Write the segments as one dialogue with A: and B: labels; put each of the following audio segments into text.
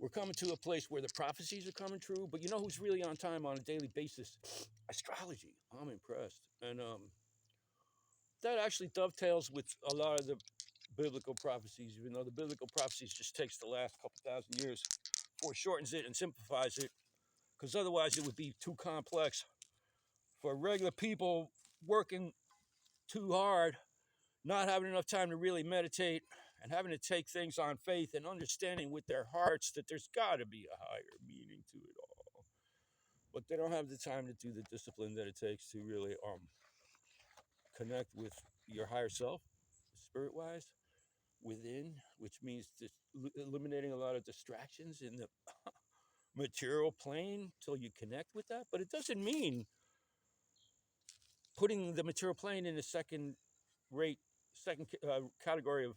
A: we're coming to a place where the prophecies are coming true. But you know who's really on time on a daily basis? Astrology. I'm impressed. And that actually dovetails with a lot of the biblical prophecies, even though the biblical prophecies just takes the last couple thousand years, foreshortens it and simplifies it, because otherwise it would be too complex for regular people working too hard, not having enough time to really meditate, and having to take things on faith and understanding with their hearts that there's got to be a higher meaning to it all. But they don't have the time to do the discipline that it takes to really connect with your higher self, spirit-wise, within, which means eliminating a lot of distractions in the material plane till you connect with that. But it doesn't mean putting the material plane in a second category of,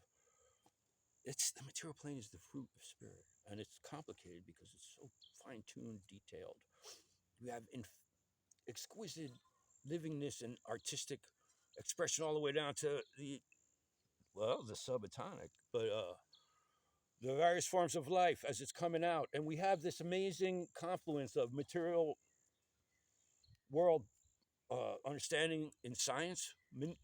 A: it's the material plane is the fruit of spirit, and it's complicated because it's so fine-tuned, detailed. We have exquisite livingness and artistic expression all the way down to the subatomic, but the various forms of life as it's coming out. And we have this amazing confluence of material world understanding in science, minute,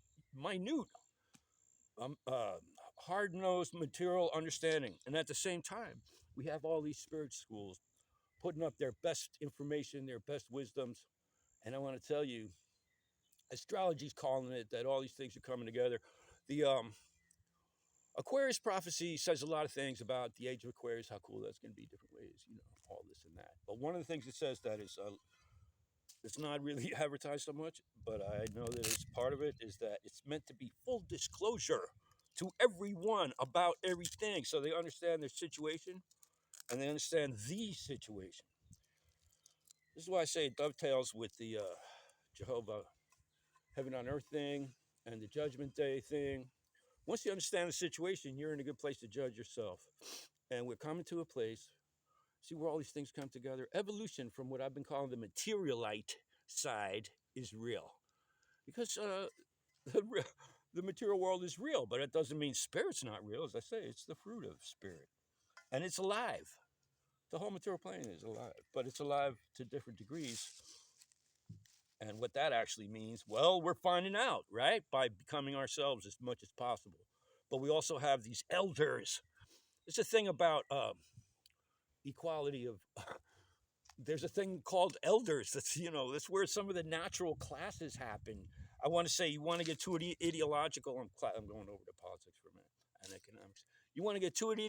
A: hard-nosed material understanding. And at the same time, we have all these spirit schools putting up their best information, their best wisdoms. And I want to tell you, astrology's calling it that all these things are coming together. The Aquarius prophecy says a lot of things about the age of Aquarius, how cool that's going to be, different ways, all this and that. But one of the things it says that is, it's not really advertised so much, but I know that it's part of it, is that it's meant to be full disclosure to everyone about everything, so they understand their situation and they understand the situation. This is why I say it dovetails with the Jehovah heaven on earth thing and the judgment day thing. Once you understand the situation, you're in a good place to judge yourself. And we're coming to a place, see where all these things come together. Evolution from what I've been calling the materialite side is real. Because the material world is real, but it doesn't mean spirit's not real. As I say, it's the fruit of spirit. And it's alive. The whole material plane is alive, but it's alive to different degrees. And what that actually means, well, we're finding out, right? By becoming ourselves as much as possible. But we also have these elders. It's a thing about equality of, there's a thing called elders. That's where some of the natural classes happen. I want to say, you want to get too ideological. I'm going over to politics for a minute and economics. You want to get too